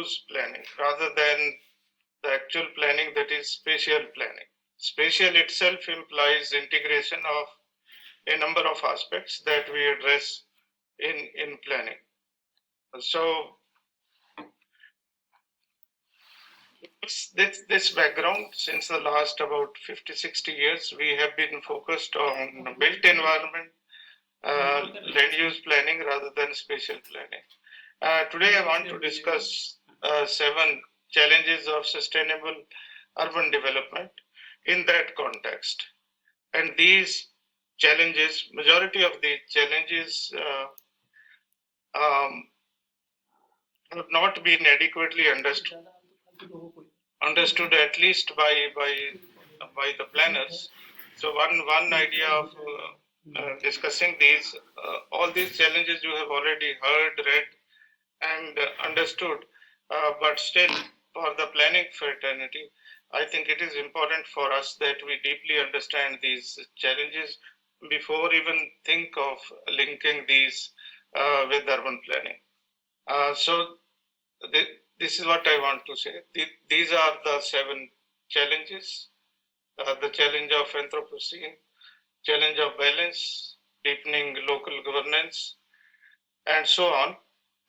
use planning rather than the actual planning, that is spatial planning. Spatial itself implies integration of a number of aspects that we address in planning. So this background, since the last about 50, 60 years, we have been focused on built environment, land use planning rather than spatial planning. Today I want to discuss 7 challenges of sustainable urban development in that context. And these challenges, majority of the challenges have not been adequately understood at least by the planners. So one idea of discussing these, all these challenges you have already heard, read, and understood, but still for the planning fraternity, I think it is important for us that we deeply understand these challenges before even think of linking these with urban planning. So this is what I want to say. These are the 7 challenges: the challenge of Anthropocene, challenge of balance, deepening local governance, and so on.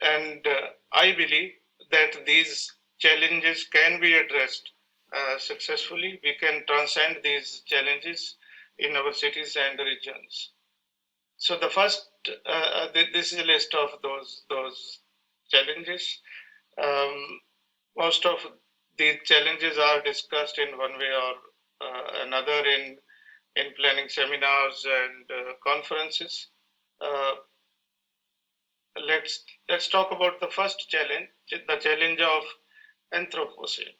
And I believe that these challenges can be addressed successfully. We can transcend these challenges in our cities and regions. So the first, this is a list of those challenges. Most of these challenges are discussed in one way or another in planning seminars and conferences. Let's talk about the first challenge, the challenge of Anthropocene.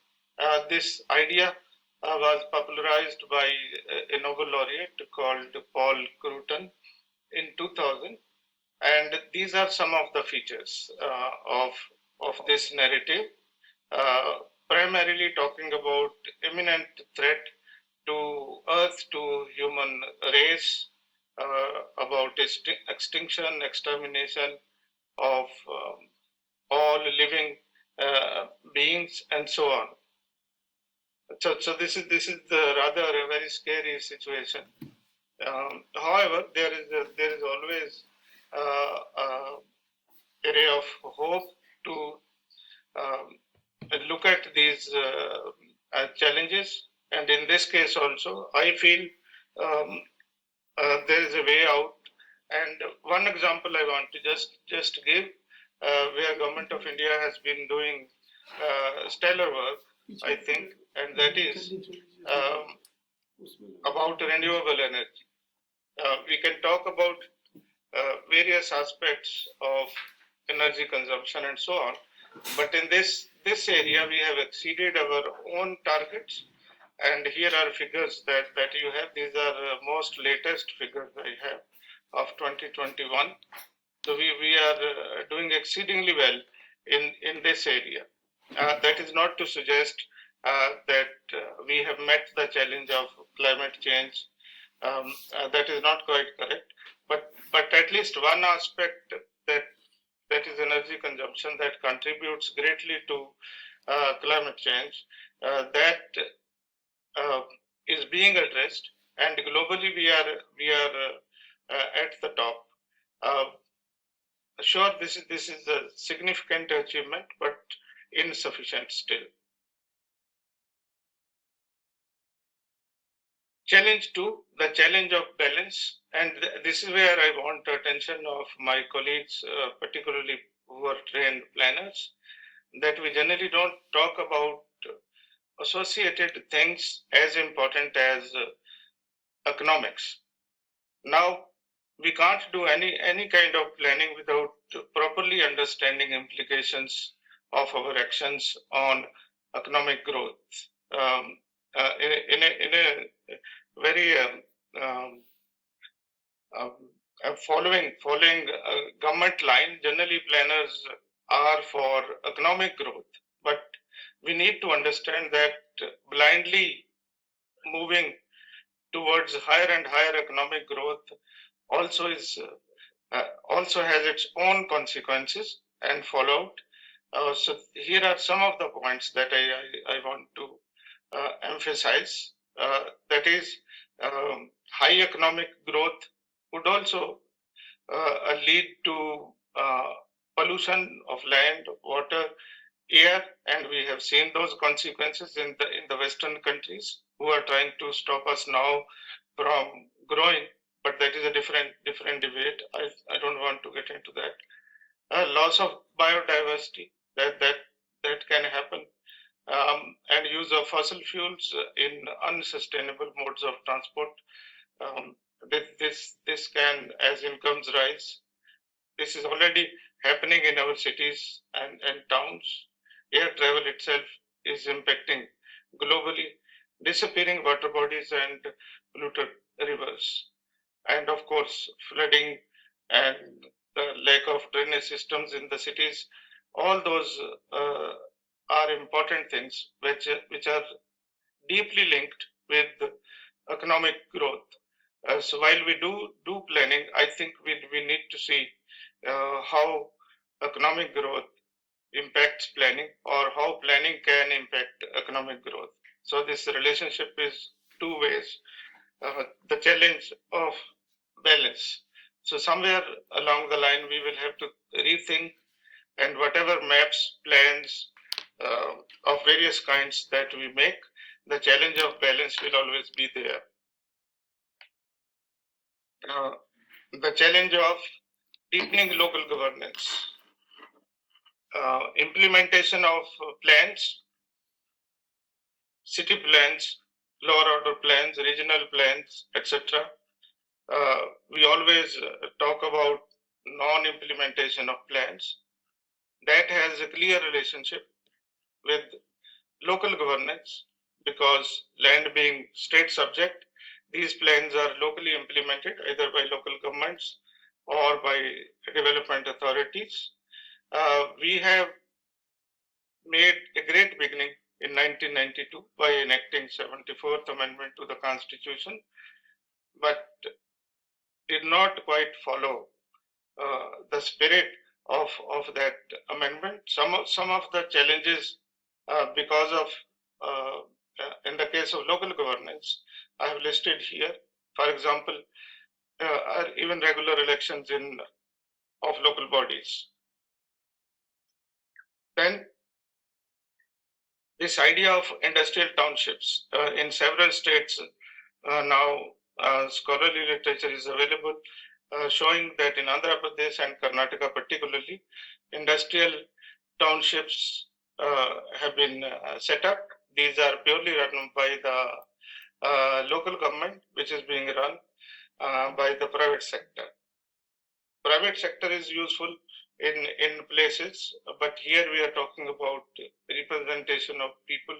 This idea was popularized by a Nobel laureate called Paul Cruton in 2000, and these are some of the features of this narrative. Primarily talking about imminent threat to Earth, to human race, about extinction, extermination of all living beings, and so on. So this is the rather a very scary situation. However, there is always a ray of hope to look at these challenges, and in this case also, I feel there is a way out. And one example I want to just give, where Government of India has been doing stellar work, I think, and that is about renewable energy. We can talk about various aspects of energy consumption and so on, but in this area we have exceeded our own targets. And here are figures that you have. These are most latest figures I have of 2021. So we are doing exceedingly well in this area. That is not to suggest that we have met the challenge of climate change. That is not quite correct. But at least one aspect that is energy consumption that contributes greatly to climate change, that is being addressed, and globally we are at the top. Sure, this is a significant achievement, but insufficient still. Challenge 2, the challenge of balance, and this is where I want the attention of my colleagues, particularly who are trained planners, that we generally don't talk about associated things as important as economics. Now, we can't do any kind of planning without properly understanding implications of our actions on economic growth. In a very following government line, generally planners are for economic growth, but we need to understand that blindly moving towards higher and higher economic growth also has its own consequences and fallout. So here are some of the points that I want to emphasize. That is, high economic growth would also lead to pollution of land, water, air, and we have seen those consequences in the Western countries who are trying to stop us now from growing. But that is a different debate. I don't want to get into that. Loss of biodiversity that can happen, and use of fossil fuels in unsustainable modes of transport. Um, this can, as incomes rise, this is already happening in our cities and towns. Air travel itself is impacting globally, disappearing water bodies and polluted rivers. And of course, flooding and the lack of drainage systems in the cities, all those are important things which are deeply linked with economic growth. So while we do planning, I think we need to see how economic growth impacts planning, or how planning can impact economic growth. So this relationship is two ways. The challenge of balance. So somewhere along the line, we will have to rethink, and whatever maps, plans uh, of various kinds that we make, the challenge of balance will always be there. Uh, the challenge of deepening local governance, implementation of plans, city plans, lower order plans, regional plans, etc. We always talk about non-implementation of plans. That has a clear relationship with local governance, because land being state subject, these plans are locally implemented either by local governments or by development authorities. We have made a great beginning in 1992 by enacting 74th Amendment to the Constitution, but did not quite follow the spirit of that amendment. Some of the challenges, because of in the case of local governance, I have listed here. For example, are even regular elections in of local bodies. Then this idea of industrial townships in several states now, scholarly literature is available showing that in Andhra Pradesh and Karnataka particularly, industrial townships have been set up. These are purely run by the local government, which is being run by the private sector. Private sector is useful in places, but here we are talking about representation of people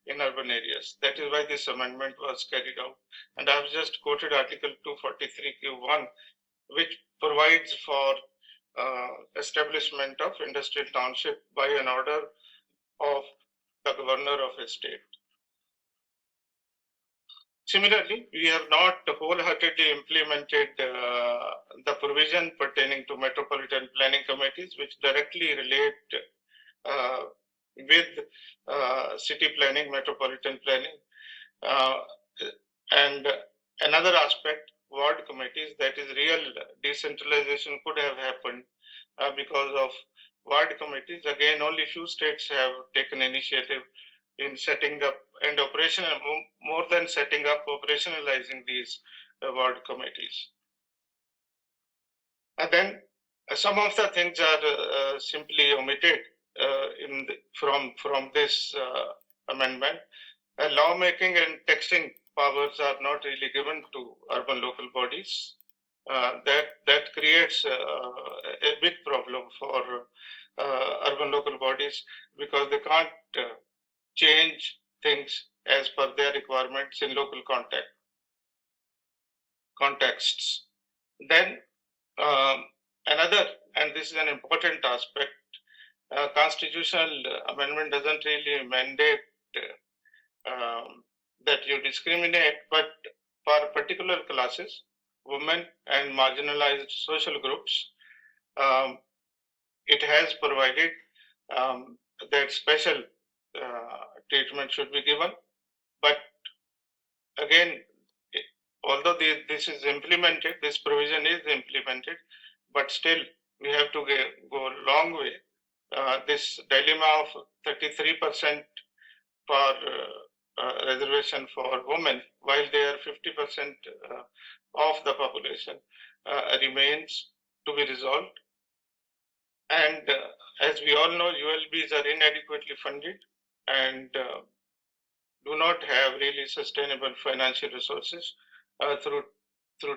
in urban areas. That is why this amendment was carried out. And I have just quoted Article 243Q1, which provides for establishment of industrial township by an order of the governor of a state. Similarly, we have not wholeheartedly implemented the provision pertaining to metropolitan planning committees, which directly relate uh, with city planning, metropolitan planning. Uh, and another aspect, ward committees, that is real decentralization could have happened because of ward committees. Again, only few states have taken initiative in setting up and operational, more than setting up, operationalizing these ward committees. And then some of the things are simply omitted from this amendment. Lawmaking and taxing powers are not really given to urban local bodies. That creates a big problem for urban local bodies, because they can't change things as per their requirements in local contexts. Then another, and this is an important aspect, constitutional amendment doesn't really mandate that you discriminate, but for particular classes, women and marginalized social groups, um, it has provided that special treatment should be given. But again, although this is implemented, this provision is implemented, but still we have to go a long way. This dilemma of 33% for reservation for women, while they are 50% of the population, remains to be resolved. And as we all know, ULBs are inadequately funded and do not have really sustainable financial resources through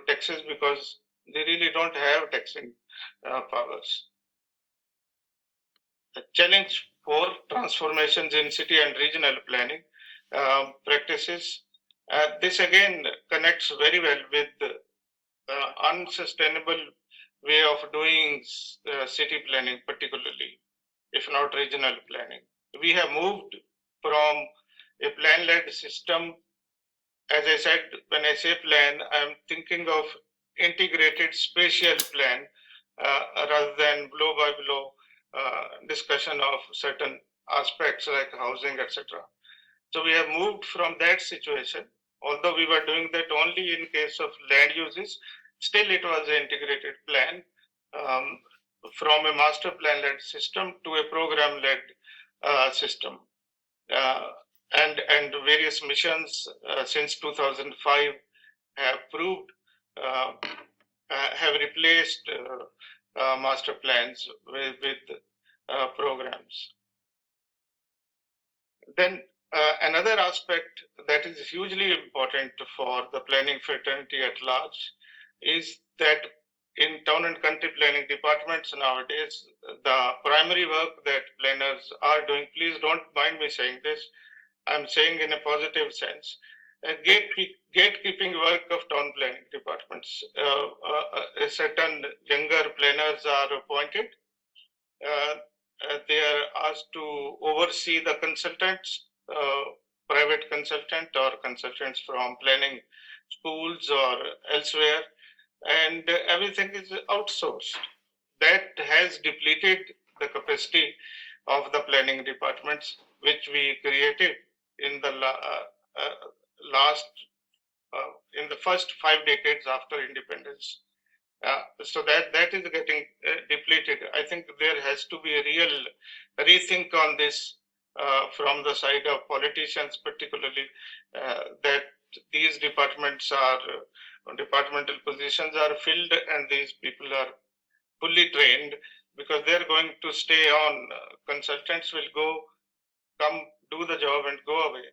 taxes, because they really don't have taxing powers. The challenge for transformations in city and regional planning practices. This again connects very well with the unsustainable way of doing city planning, particularly, if not regional planning. We have moved from a plan-led system. As I said, when I say plan, I'm thinking of integrated spatial plan rather than blow by blow discussion of certain aspects like housing, etc. So we have moved from that situation. Although we were doing that only in case of land uses, still it was an integrated plan, um, from a master plan-led system to a program-led system. Uh, and various missions since 2005 have proved, uh, have replaced master plans with programs. Then another aspect that is hugely important for the planning fraternity at large is that in town and country planning departments nowadays, the primary work that planners are doing, please don't mind me saying this, I'm saying in a positive sense, gatekeeping work of town planning departments. Certain younger planners are appointed. Uh, they are asked to oversee the consultants, private consultant or consultants from planning schools or elsewhere, and everything is outsourced. That has depleted the capacity of the planning departments, which we created in the last, in the first 5 decades after independence. So that is getting depleted. I think there has to be a real rethink on this from the side of politicians, particularly, that these departments are departmental positions are filled and these people are fully trained, because they're going to stay on. Consultants will go, come, do the job, and go away.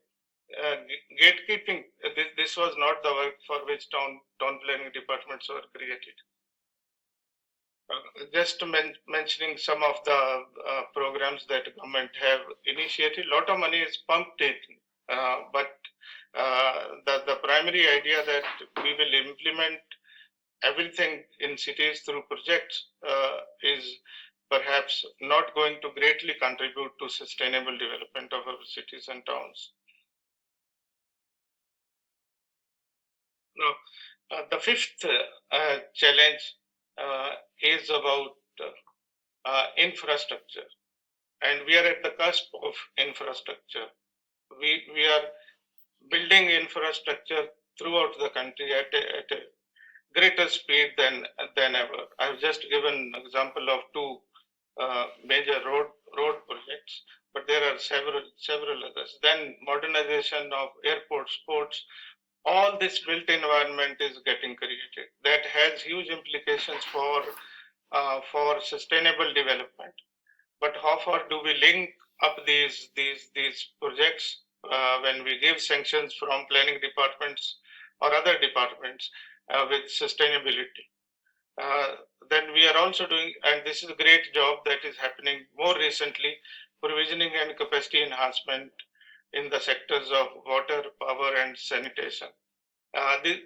Gatekeeping. This was not the work for which town planning departments were created. Just mentioning some of the programs that government have initiated, a lot of money is pumped in, but the primary idea that we will implement everything in cities through projects is perhaps not going to greatly contribute to sustainable development of our cities and towns. Now, the fifth challenge is about infrastructure, and we are at the cusp of infrastructure. We are building infrastructure throughout the country at a greater speed than ever. I've just given an example of two major road projects, but there are several others. Then modernization of airports, ports. All this built environment is getting created. That has huge implications for sustainable development. But how far do we link up these projects when we give sanctions from planning departments or other departments with sustainability? Uh, then we are also doing, and this is a great job that is happening more recently, provisioning and capacity enhancement in the sectors of water, power, and sanitation.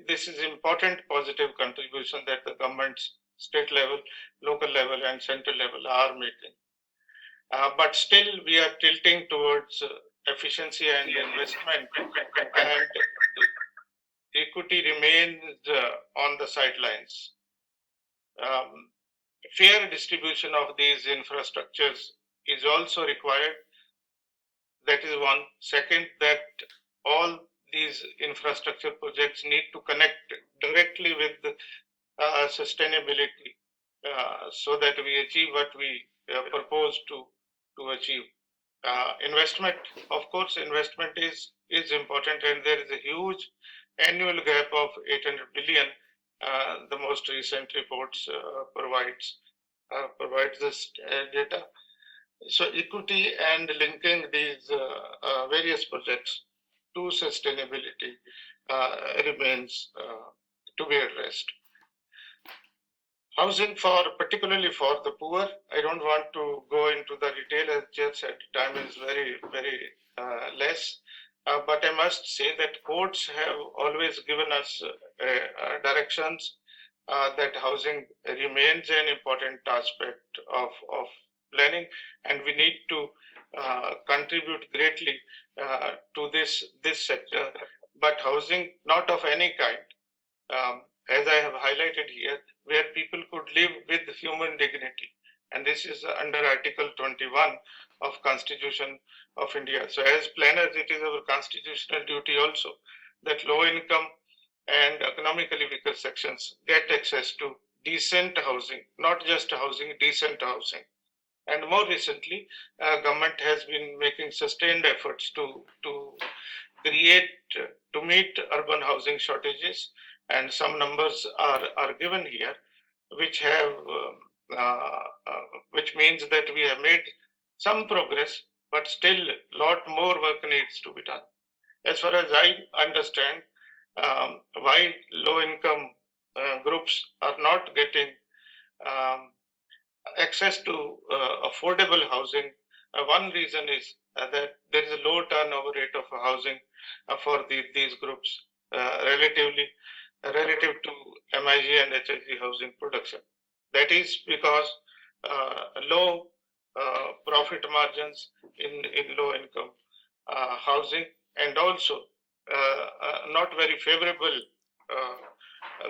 This is important positive contribution that the governments, state level, local level, and central level are making. But still, we are tilting towards efficiency and investment, and equity remains on the sidelines. Um, Fair distribution of these infrastructures is also required. That is one. Second, that all these infrastructure projects need to connect directly with sustainability so that we achieve what we propose to achieve. Investment, of course, investment is important, and there is a huge annual gap of 800 billion. The most recent reports provides this data. So equity and linking these various projects to sustainability remains to be addressed. Housing particularly for the poor, I don't want to go into the detail, as Chair said, time is very less. But I must say that courts have always given us directions that housing remains an important aspect of planning, and we need to contribute greatly to this sector. But housing not of any kind, as I have highlighted here, where people could live with human dignity. And this is under Article 21 of Constitution of India. So as planners, it is our constitutional duty also that low income and economically weaker sections get access to decent housing, not just housing, decent housing. And more recently, government has been making sustained efforts to create to meet urban housing shortages, and some numbers are given here, which have which means that we have made some progress, but still lot more work needs to be done. As far as I understand, why low income groups are not getting um, access to affordable housing. One reason is that there is a low turnover rate of housing for these groups relatively relative to MIG and HIG housing production. That is because low profit margins in low income housing, and also not very favorable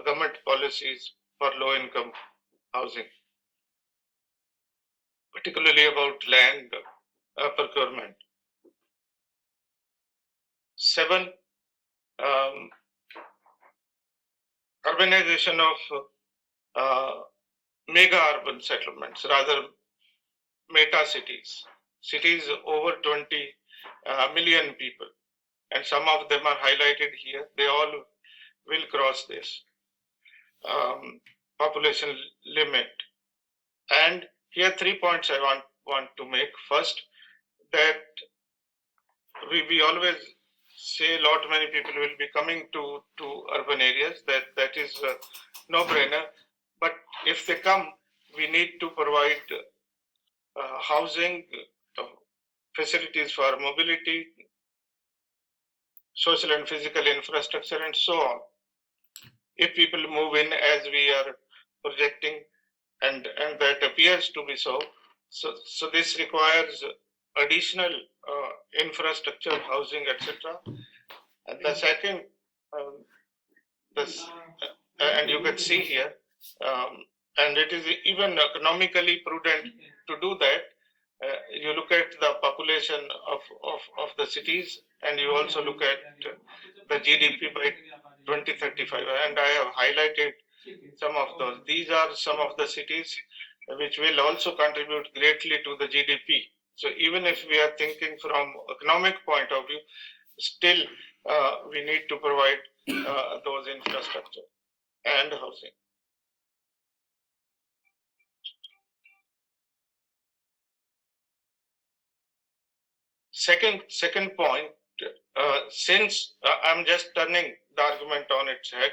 government policies for low income housing, particularly about land procurement. 7, urbanization of mega urban settlements, rather meta cities, cities over 20 million people, and some of them are highlighted here. They all will cross this population limit. And here 3 points I want to make. First, that we always say a lot many people will be coming to urban areas. That is a no-brainer. But if they come, we need to provide housing, facilities for mobility, social and physical infrastructure, and so on. If people move in as we are projecting, and that appears to be so, so this requires additional infrastructure, housing, etc. And the second, this, and you can see here, and it is even economically prudent to do that. You look at the population of the cities, and you also look at the GDP by 2035. And I have highlighted some of those. These are some of the cities which will also contribute greatly to the GDP. So even if we are thinking from economic point of view, still we need to provide those infrastructure and housing. Second point, since I'm just turning the argument on its head,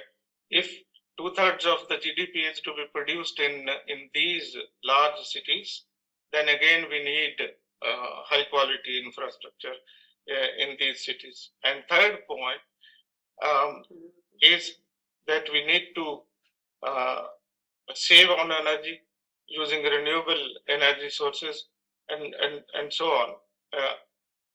if 2/3 of the GDP is to be produced in these large cities, then again we need high quality infrastructure in these cities. And third point is that we need to save on energy using renewable energy sources, and so on.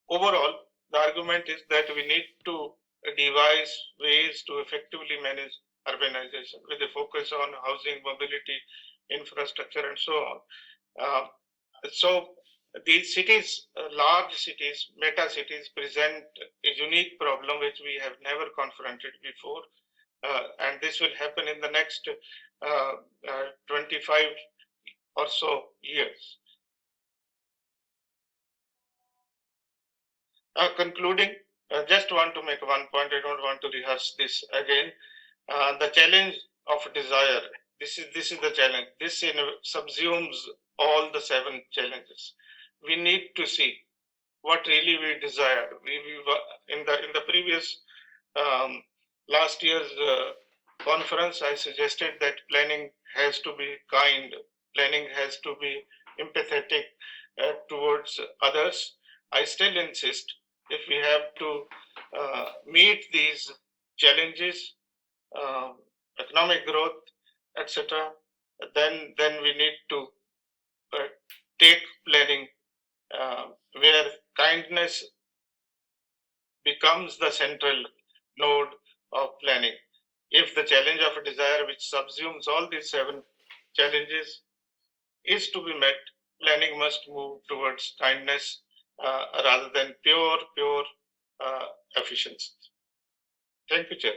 Overall, the argument is that we need to devise ways to effectively manage urbanization with a focus on housing, mobility, infrastructure, and so on. So these cities, large cities, meta cities, present a unique problem which we have never confronted before, and this will happen in the next 25 or so years. Concluding, just want to make one point. I don't want to rehearse this again. The challenge of desire. This is the challenge. This subsumes all the 7 challenges. We need to see what really we desire. In the previous um, last year's conference, I suggested that planning has to be kind. Planning has to be empathetic towards others. I still insist if we have to meet these challenges, um, economic growth, etc., then we need to uh, take planning where kindness becomes the central node of planning. If the challenge of a desire, which subsumes all these 7 challenges, is to be met, planning must move towards kindness rather than pure efficiency. Thank you, Chair.